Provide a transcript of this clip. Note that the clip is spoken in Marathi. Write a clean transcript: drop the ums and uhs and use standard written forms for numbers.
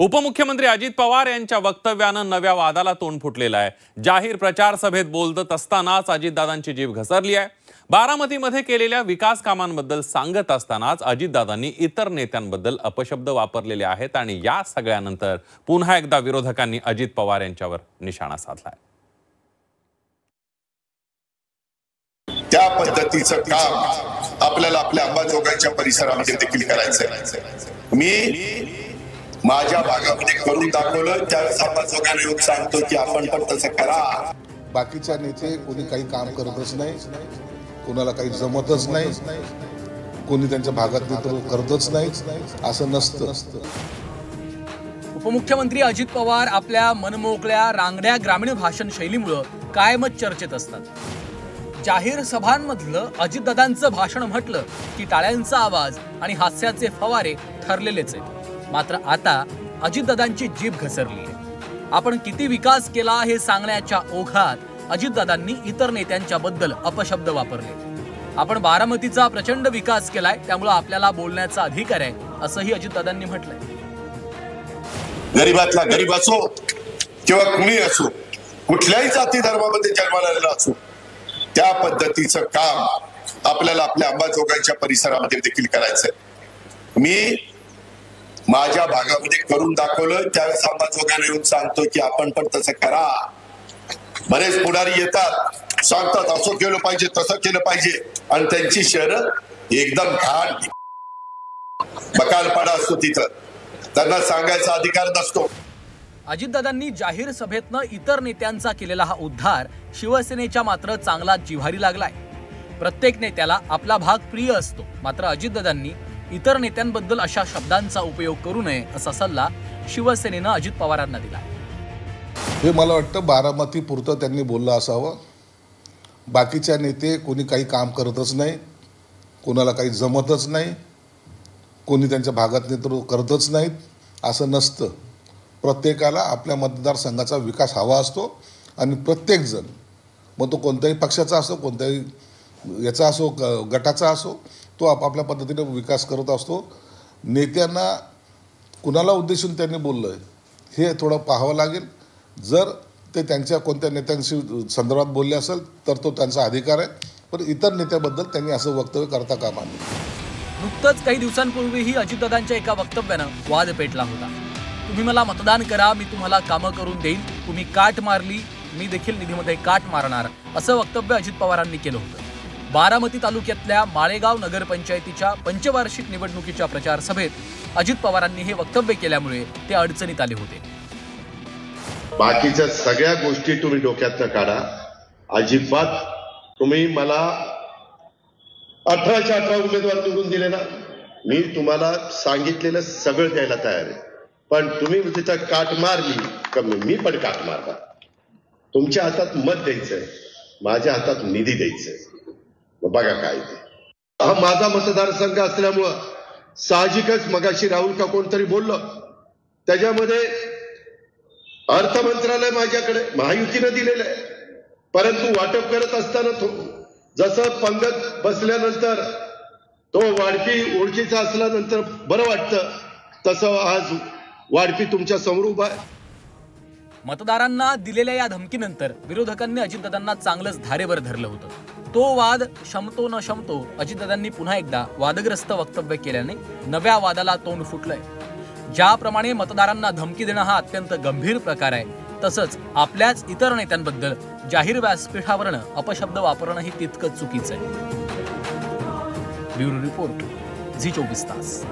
उपमुख्यमंत्री अजित पवार यांच्या वक्तव्यानं नव्या वादाला तोंड फुटलेलं आहे। जाहीर प्रचार सभेत बोलत असतानाच अजितदादांची जीभ घसरली आहे। बारामतीमध्ये केलेल्या विकास कामांबद्दल सांगत असतानाच अजितदादांनी इतर नेत्यांबद्दल अपशब्द वापरलेले आहेत आणि या सगळ्यानंतर पुन्हा एकदा विरोधकांनी अजित पवार यांच्यावर निशाणा साधलाय। त्या पद्धतीचं काम आपल्याला आपल्या अंबाजोगाईच्या परिसरामध्ये देखील करायचं आहे। मी माझ्या भागामध्ये करून दाखवलं, त्यावेळेस अंबाजोगाईला येऊन सांगतो की आपण पण तसं करा। बाकीच्या नेते कोणी काही काम करतच नाही, कोणाला काही जमतच नाही, कोणी त्यांच्या भागात नेतृत्व करतच नाही, असं नसतं। उपमुख्यमंत्री अजित पवार आपल्या मनमोकळ्या रांगड्या ग्रामीण भाषण शैलीमुळे कायमच चर्चेत असतात। जाहीर सभांमधलं अजितदादांचं भाषण म्हटलं की टाळ्यांचा आवाज आणि हास्याचे फवारे ठरलेलेच आहेत। मात्र आता अजितदादांची जीभ घसरली आहे। आपण किती विकास केला हे सांगण्याच्या ओघात अजितदादांनी इतर नेत्यांच्या बद्दल अपशब्द वापरले। आपण बारामतीचा प्रचंड विकास केलाय, त्यामुळे आपल्याला बोलण्याचा अधिकार आहे, असंही अजितदादांनी म्हटलंय। गरीबातला गरीब असो किंवा कुणी असो, कुठल्याही जाती धर्मामध्ये जन्माला आलेला असो, त्या पद्धतीचं काम आपल्याला आपल्या अंबाजोगाईच्या परिसरामध्ये देखील करायचंय। मी माझ्या भागामध्ये करून दाखवलं, त्यावेळेस अंबाजोगाईला येऊन सांगतो की आपण पण तसं करा। बरेच पुढारी येतात, सांगतात असं केलं पाहिजे, तसं केलं पाहिजे, आणि त्यांची शहरं एकदम घाण बकालपाडा असतो, तिथं त्यांना सांगायचा अधिकार नसतो। अजितदादांनी जाहीर सभेतनं इतर नेत्यांचा केलेला हा उद्धार शिवसेनेच्या मात्र चांगला जिव्हारी लागलाय। प्रत्येक नेत्याला आपला भाग प्रिय असतो, मात्र अजितदादांनी इतर नेत्यांबद्दल अशा शब्दांचा उपयोग करू नये असा सल्ला शिवसेनेनं अजित पवारांना दिला। हे मला वाटतं बारामती पुरतं त्यांनी बोललं असावं। बाकीच्या नेते कोणी काही काम करतच नाही, कोणाला काही जमतच नाही, कोणी त्यांच्या भागात नेतृत्व करतच नाहीत, असं नसतं। प्रत्येकाला आपल्या मतदारसंघाचा विकास हवा असतो आणि प्रत्येकजण, मग तो कोणत्याही पक्षाचा असो, कोणत्याही याचा असो, गटाचा असो, तो आपापल्या पद्धतीने विकास करत असतो। नेत्यांना कुणाला उद्देशून त्यांनी बोललं हे थोडं पाहावं लागेल। जर ते त्यांच्या कोणत्या नेत्यांशी संदर्भात बोलले असेल तर तो त्यांचा अधिकार आहे, पण इतर नेत्याबद्दल त्यांनी असं वक्तव्य करता कामा नये। नुकतंच काही दिवसांपूर्वीही अजितदादांच्या एका वक्तव्यानं वाद पेटला होता। तुम्ही मला मतदान करा, मी तुम्हाला कामं करून देईन, तुम्ही काट मारली, मी देखील निधीमध्ये काट मारणार, असं वक्तव्य अजित पवारांनी केलं होतं। बारामती तालुक्यातल्या माळेगाव नगरपंचायतीच्या पंचवार्षिक निवडणुकीच्या प्रचार सभेत अजित पवारांनी हे वक्तव्य केल्यामुळे ते अडचणीत आले होते। बाकीच्या सगळ्या गोष्टी तुम्ही डोक्यातनं काढा। अजिबात तुम्ही मला 18च्या 18 उमेदवार निवडून दिले ना, मी तुम्हाला सांगितलेलं सगळं द्यायला तयार आहे, पण तुम्ही तिथं काट मारली तर मी पण काट मारणार। तुमच्या हातात मत द्यायचंय, माझ्या हातात निधी द्यायचंय। बघा काय ते, हा माझा मतदारसंघ असल्यामुळं साहजिकच मगाशी राहुल का कोणतरी बोललं, त्याच्यामध्ये अर्थ मंत्रालय माझ्याकडे महायुतीनं दिलेलं आहे, परंतु वाटप करत असताना जसं पंगत बसल्यानंतर तो वाढपी ओळखीचा असल्यानंतर बरं वाटतं, तसं आज वाढपी तुमच्या समोर उभा आहे। मतदारांना दिलेल्या या धमकीनंतर विरोधकांनी अजितदादांना चांगलंच धारेवर धरलं होतं। तो वाद शमतो न शमतो अजितदादांनी पुन्हा एकदा वादग्रस्त वक्तव्य केल्याने नव्या वादाला तोंड फुटलंय। ज्याप्रमाणे मतदारांना धमकी देणं हा अत्यंत गंभीर प्रकार आहे, तसंच आपल्याच इतर नेत्यांबद्दल जाहीर व्यासपीठावरनं अपशब्द वापरणंही तितकंच चुकीचं आहे। ब्युरो रिपोर्ट, झी 24 तास।